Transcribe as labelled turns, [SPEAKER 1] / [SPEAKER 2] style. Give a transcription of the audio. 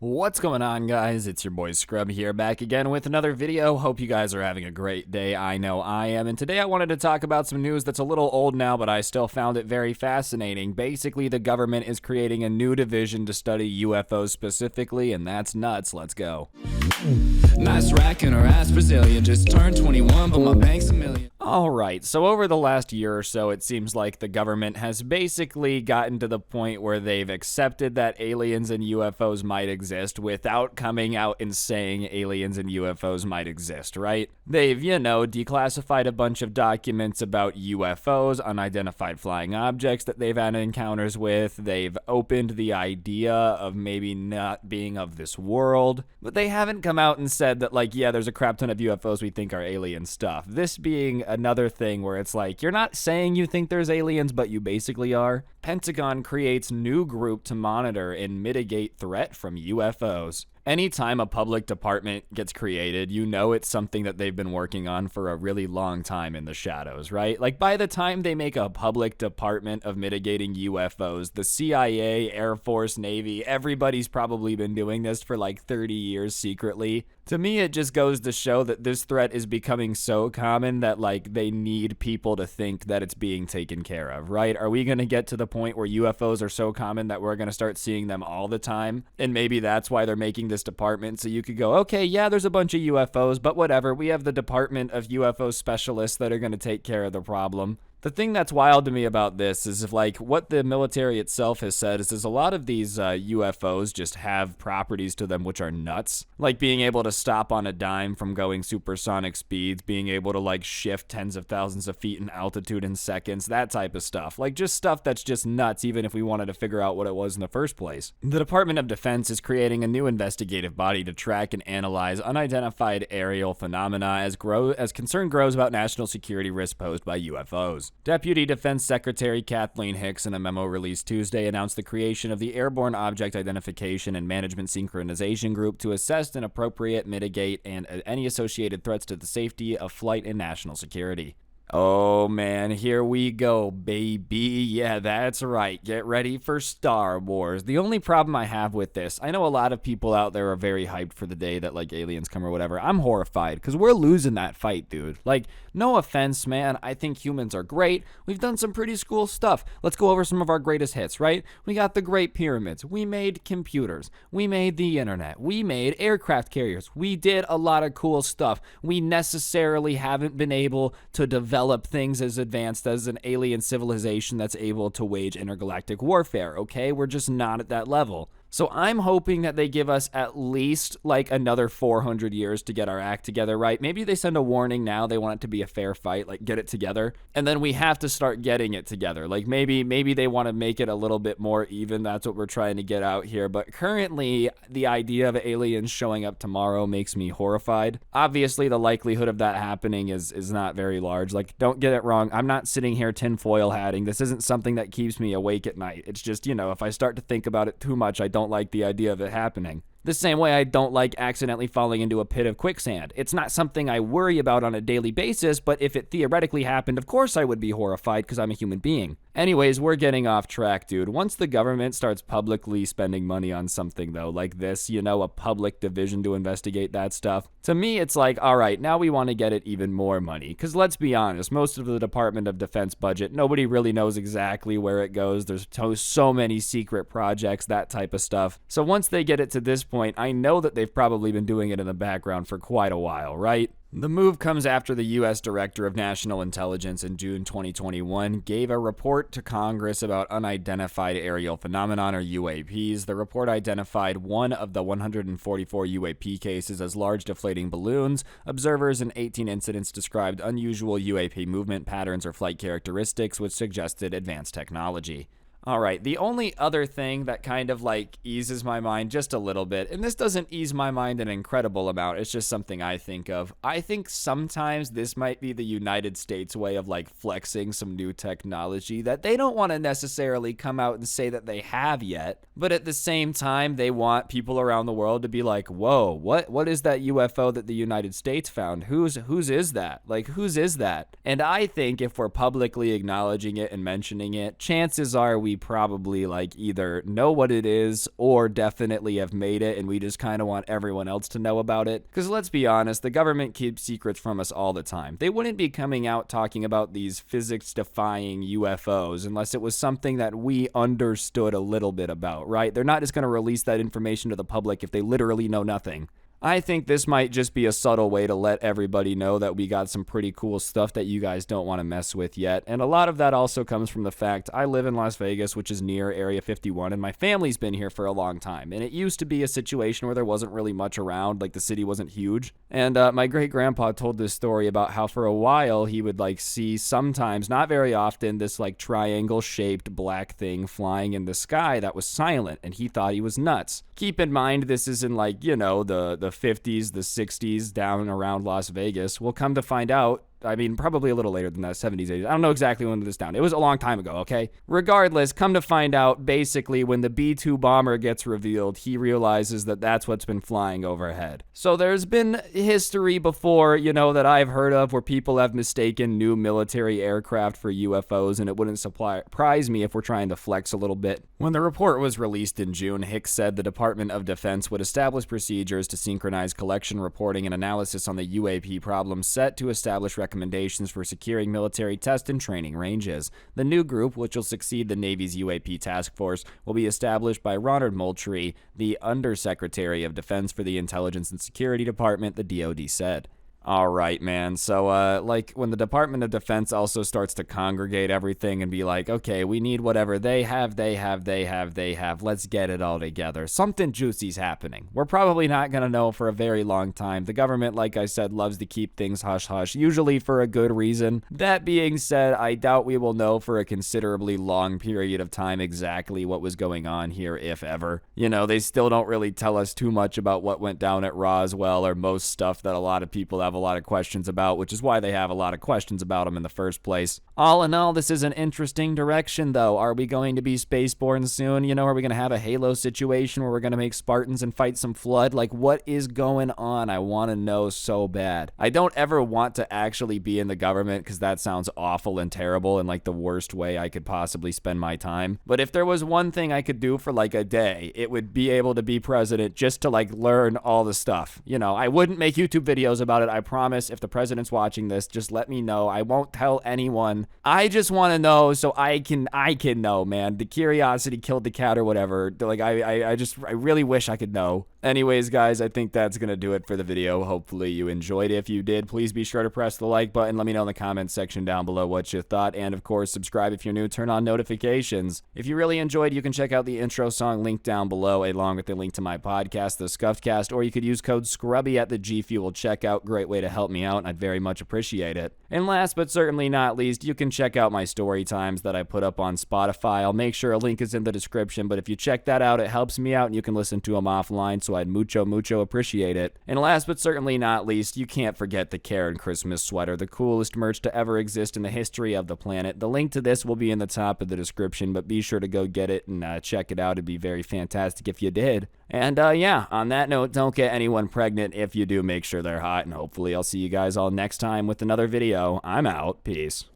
[SPEAKER 1] What's going on, guys? It's your boy Scrub here, back again with another video. Hope you guys are having a great day. I know I am. And today I wanted to talk about some news that's a little old now, but I still found it very fascinating. Basically, the government is creating a new division to study UFOs specifically, and that's nuts. Let's go.
[SPEAKER 2] Nice racking her ass Brazilian. Just turned 21, but my bank's a million.
[SPEAKER 1] Alright, so over the last year or so, it seems like the government has basically gotten to the point where they've accepted that aliens and UFOs might exist without coming out and saying aliens and UFOs might exist, right? They've, declassified a bunch of documents about UFOs, unidentified flying objects that they've had encounters with. They've opened the idea of maybe not being of this world, but they haven't come out and said that, there's a crap ton of UFOs we think are alien stuff. This being another thing where it's like, you're not saying you think there's aliens, but you basically are. Pentagon creates new group to monitor and mitigate threat from UFOs. Anytime a public department gets created, you know it's something that they've been working on for a really long time in the shadows, right? Like, by the time they make a public department of mitigating UFOs, the CIA, Air Force, Navy, everybody's probably been doing this for 30 years secretly. To me, it just goes to show that this threat is becoming so common that, they need people to think that it's being taken care of, right? Are we going to get to the point where UFOs are so common that we're going to start seeing them all the time? And maybe that's why they're making this department, so you could go, okay, yeah, there's a bunch of UFOs, but whatever. We have the Department of UFO Specialists that are going to take care of the problem. The thing that's wild to me about this is what the military itself has said is a lot of these UFOs just have properties to them which are nuts. Like being able to stop on a dime from going supersonic speeds, being able to shift tens of thousands of feet in altitude in seconds, that type of stuff. Just stuff that's just nuts, even if we wanted to figure out what it was in the first place. The Department of Defense is creating a new investigative body to track and analyze unidentified aerial phenomena as concern grows about national security risks posed by UFOs. Deputy Defense Secretary Kathleen Hicks, in a memo released Tuesday, announced the creation of the Airborne Object Identification and Management Synchronization Group to assess and appropriate, mitigate, and any associated threats to the safety of flight and national security. Oh man, here we go, baby. Yeah, that's right. Get ready for Star Wars. The only problem I have with this, I know a lot of people out there are very hyped for the day that aliens come or whatever. I'm horrified because we're losing that fight, dude. No offense, man. I think humans are great. We've done some pretty cool stuff. Let's go over some of our greatest hits, right? We got the Great Pyramids. We made computers. We made the internet. We made aircraft carriers. We did a lot of cool stuff. We necessarily haven't been able to develop things as advanced as an alien civilization that's able to wage intergalactic warfare, okay? We're just not at that level. So I'm hoping that they give us at least another 400 years to get our act together, right? Maybe they send a warning now. They want it to be a fair fight, get it together. And then we have to start getting it together. Maybe they want to make it a little bit more even. That's what we're trying to get out here. But currently, the idea of aliens showing up tomorrow makes me horrified. Obviously, the likelihood of that happening is not very large. Don't get it wrong. I'm not sitting here tinfoil hatting. This isn't something that keeps me awake at night. It's just, if I start to think about it too much, I don't like the idea of it happening. The same way I don't like accidentally falling into a pit of quicksand. It's not something I worry about on a daily basis, but if it theoretically happened, of course I would be horrified because I'm a human being. Anyways, we're getting off track, dude. Once the government starts publicly spending money on something, though, like this, a public division to investigate that stuff, to me, it's all right, now we want to get it even more money. Because let's be honest, most of the Department of Defense budget, nobody really knows exactly where it goes. There's so many secret projects, that type of stuff. So once they get it to this point, I know that they've probably been doing it in the background for quite a while, right? The move comes after the U.S. Director of National Intelligence in June 2021 gave a report to Congress about unidentified aerial phenomenon, or UAPs. The report identified one of the 144 UAP cases as large deflating balloons. Observers in 18 incidents described unusual UAP movement patterns or flight characteristics, which suggested advanced technology. Alright, the only other thing that kind of eases my mind just a little bit, and this doesn't ease my mind an incredible amount, it's just something I think of. I think sometimes this might be the United States way of flexing some new technology that they don't want to necessarily come out and say that they have yet, but at the same time they want people around the world to be whoa, what is that UFO that the United States found? Whose is that? Whose is that? And I think if we're publicly acknowledging it and mentioning it, chances are we we probably like either know what it is or definitely have made it, and we just kind of want everyone else to know about it. Because let's be honest, the government keeps secrets from us all the time. They wouldn't be coming out talking about these physics-defying UFOs unless it was something that we understood a little bit about, right? They're not just going to release that information to the public if they literally know nothing. I think this might just be a subtle way to let everybody know that we got some pretty cool stuff that you guys don't want to mess with yet. And a lot of that also comes from the fact I live in Las Vegas, which is near Area 51, and my family's been here for a long time. And it used to be a situation where there wasn't really much around, like the city wasn't huge. And my great-grandpa told this story about how for a while he would like see sometimes, not very often, this like triangle-shaped black thing flying in the sky that was silent, and he thought he was nuts. Keep in mind, this is in like, you know, the 50s, the 60s, down around Las Vegas. We'll come to find out, I mean, probably a little later than that, 70s, 80s. I don't know exactly when this down. It was a long time ago, okay? Regardless, come to find out, basically, when the B-2 bomber gets revealed, he realizes that that's what's been flying overhead. So there's been history before, you know, that I've heard of where people have mistaken new military aircraft for UFOs, and it wouldn't surprise me if we're trying to flex a little bit. When the report was released in June, Hicks said the Department of Defense would establish procedures to synchronize collection, reporting, and analysis on the UAP problem set to establish recommendations for securing military test and training ranges. The new group, which will succeed the Navy's UAP task force, will be established by Ronald Moultrie, the Undersecretary of Defense for the Intelligence and Security Department, the DoD said. All right, man. So, like, when the Department of Defense also starts to congregate everything and be like, okay, we need whatever they have, let's get it all together. Something juicy's happening. We're probably not going to know for a very long time. The government, like I said, loves to keep things hush-hush, usually for a good reason. That being said, I doubt we will know for a considerably long period of time exactly what was going on here, if ever. You know, they still don't really tell us too much about what went down at Roswell or most stuff that a lot of people have a lot of questions about, which is why they have a lot of questions about them in the first place. All in all, this is an interesting direction, though. Are we going to be spaceborne soon? You know, are we going to have a Halo situation where we're going to make Spartans and fight some Flood? Like, what is going on? I want to know so bad. I don't ever want to actually be in the government because that sounds awful and terrible and like the worst way I could possibly spend my time. But if there was one thing I could do for like a day, it would be able to be president just to like learn all the stuff. You know, I wouldn't make YouTube videos about it. I promise. If the president's watching this, just let me know. I won't tell anyone. I just want to know so I can know, man. The curiosity killed the cat or whatever. Like, I really wish I could know. Anyways, guys, I think that's going to do it for the video. Hopefully you enjoyed it. If you did, please be sure to press the like button. Let me know in the comments section down below what you thought. And, of course, subscribe if you're new. Turn on notifications. If you really enjoyed, you can check out the intro song linked down below, along with the link to my podcast, The Scuffed Cast, or you could use code Scrubae at the G Fuel checkout. Great way to help me out, and I'd very much appreciate it. And last but certainly not least, you can check out my story times that I put up on Spotify. I'll make sure a link is in the description, but if you check that out, it helps me out, and you can listen to them offline, so I'd mucho appreciate it. And last but certainly not least, you can't forget the Karen Christmas sweater, the coolest merch to ever exist in the history of the planet. The link to this will be in the top of the description, but be sure to go get it and check it out. It'd be very fantastic if you did. And yeah, on that note, don't get anyone pregnant. If you do, make sure they're hot, and hopefully I'll see you guys all next time with another video. I'm out. Peace.